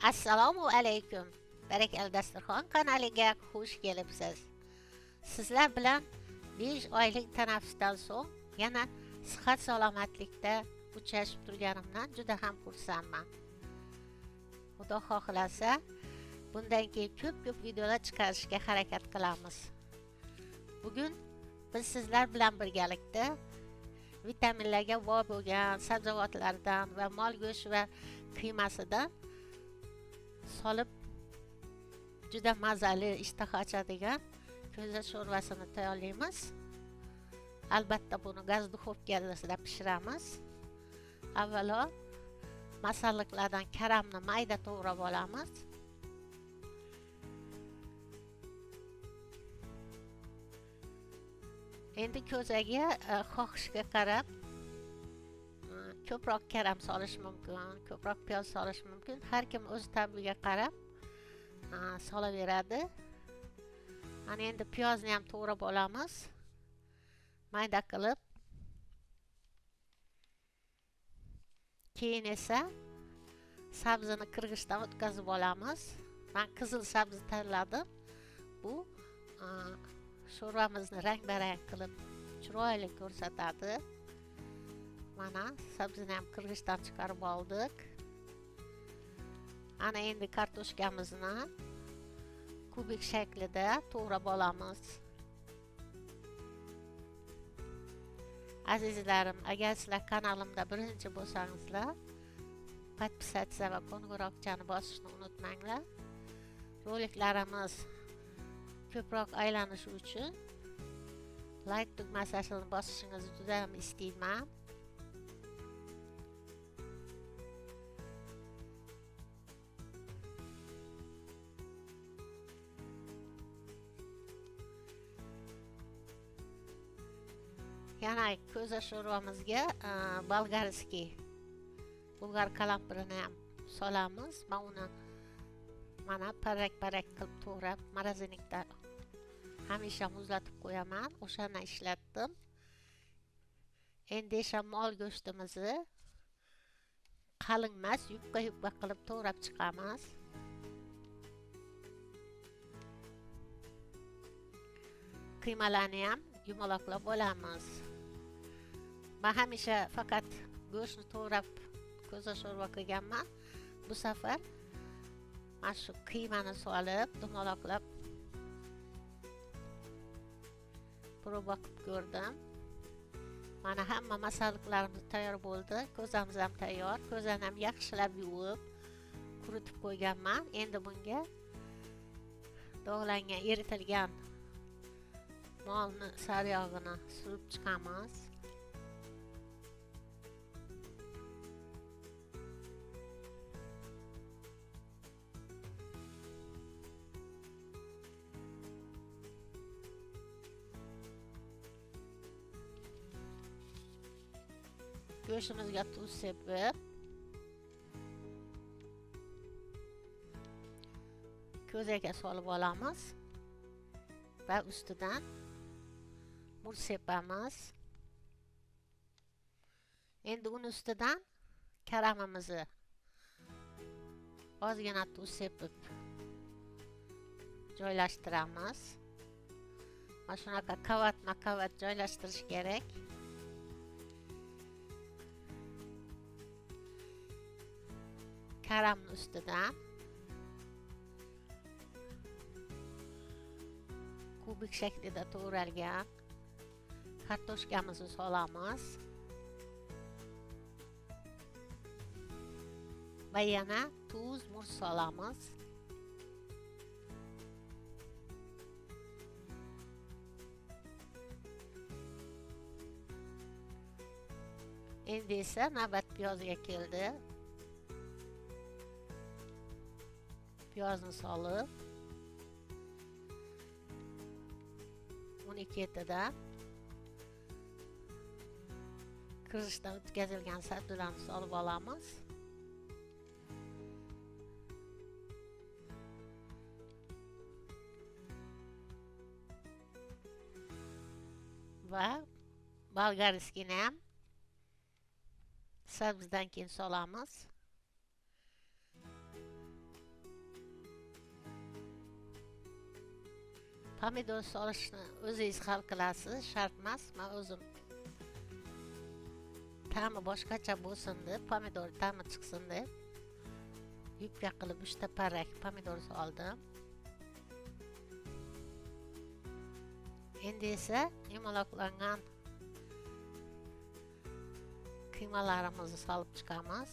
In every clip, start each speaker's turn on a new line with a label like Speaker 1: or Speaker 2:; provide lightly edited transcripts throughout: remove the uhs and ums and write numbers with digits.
Speaker 1: Assalomu alaykum. Barakal dasturxon kanaliga xush kelibsiz. Sizlar bilan 5 oylik tanaffusdan so'ng yana sihat salomatlikda uchrashib turganimdan juda ham xursandman. Xudo xohlasa, bundan keyin ko'p videolar chiqarishga harakat qilamiz. Bugun biz sizlar bilan birgalikda vitaminlarga boy bo'lgan sabzavotlardan va mol go'shti va qiymasidan solib juda mazali, ishtaha ochadigan ko'za sho'rvasini tayyorlaymiz. Albatta buni gaz duxovkasida pishiramiz. Avvalo masalliqlardan karamni mayda to'g'rab olamiz. Endi ko'zaga xohishga qarab ko'proq karam solish mumkin, ko'proq piyoz solish mumkin. Har kim o'z tabiga qarab solaveradi. Mana endi piyozni ham to'g'rab olamiz. Mayda qilib. Keyin esa sabzini qirg'ichdan o'tkazib olamiz. Men qizil sabzi tanladim. Bu sho'rvamizni rang-barang qilib chiroyli ko'rsatadi. Mana sabzini ham qirg'ichdan chiqarib oldik. Ana endi kartoshkamizni kubik shaklida to'g'rab olamiz. Azizlarim, agar sizlar kanalimda birinchi bo'lsangizlar, podpisatsiya va qo'ng'iroqchani bosishni unutmanglar. Roliklarimiz ko'proq aylanishi uchun like tugmasini bosishingizni juda ham istayman. Yana ko'za sho'rvamizga bolgarskiy bulgar kalampirini ham solamiz. Men uni mana parak-parak qilib to'g'rab morozinikda hamisha muzlatib qo'yaman. O'shani ishlatdim. Endi esa mol go'shtimizni qalin emas, yupqa qilib to'g'rab chiqamiz. Qiymalarni ham yumaloqlab olamiz. Men hamisha faqat go'shtni to'g'rab ko'za sho'rva qilganman. Bu safar mana shu qiymani solib, yumaloqlab proba qilib ko'rdim. Mana hamma masalliqlarimiz tayyor bo'ldi. Ko'zamiz ham tayyor. Ko'zani ham yaxshilab yuvib, quritib qo'yganman. Endi bunga dog'langan, eritilgan molni sariyog'ini surib chiqamiz. Go'shtimizga tuz sepib, ko'zaga solib olamiz va ustidan murch sepamiz. Endi uni ustidan karamimizni ozgina tuz sepib joylashtiramiz. Mana shunaqa qavat joylashtirish kerak. Karamni ustidan kubik shaklida to'g'ralgan kartoshkamizni solamiz. Va yana tuz, murch solamiz. Endi esa navbat piyozga keldi. Piyozni solib, uni ketidan qirg'ichdan o'tkazilgan sabzilarni solib olamiz. Va bolgarskiyni ham sabzidan keyin solamiz. Pomidor solishni o'zingiz hal qilasiz, shart emas. Men o'zim ta'mi boshqacha bo'lsin deb, pomidor ta'mi chiqsin deb yupqa qilib 3 ta parrak pomidor soldim. Endi esa yumaloqlangan qiymalarimizni solib chiqamiz.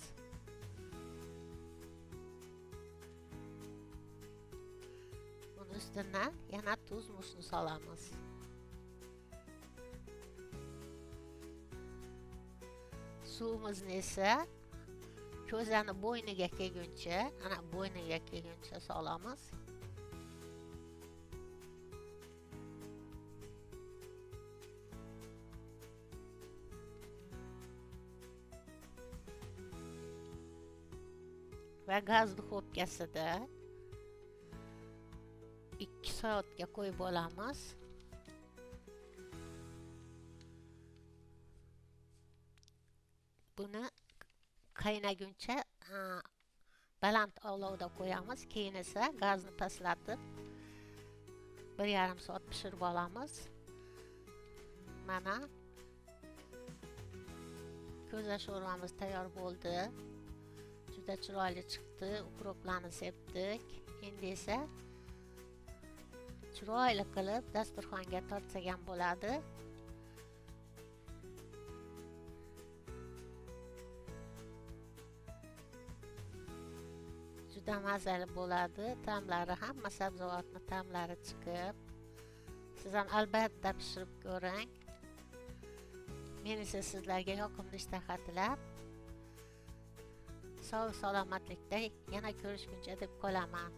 Speaker 1: Buni ustidan yana tuz, muzni solamiz. Suvimizni esa ko'zani bo'yniga kelguncha, ana bo'yniga kelguncha solamiz. Va gaz duxovkasida 2 soatga qo'yib olamiz. Buni qaynaguncha baland olovda qo'yamiz. Keyin esa gazni pastlatib 1,5 soat pishirib olamiz. Mana ko'za sho'rvamiz tayyor bo'ldi. Juda chiroyli chiqdi. Ukroplarni sepdik. Endi esa chiroyli qilib dasturxonga tortsak ham bo'ladi. Juda mazali bo'ladi. Ta'mlari hamma sabzavotni ta'mlari chiqib. Siz ham albatta pishirib ko'ring. Men esa sizlarga yoqimli ishtaha tilab, sog' salomatlikda yana ko'rishguncha deb qolaman.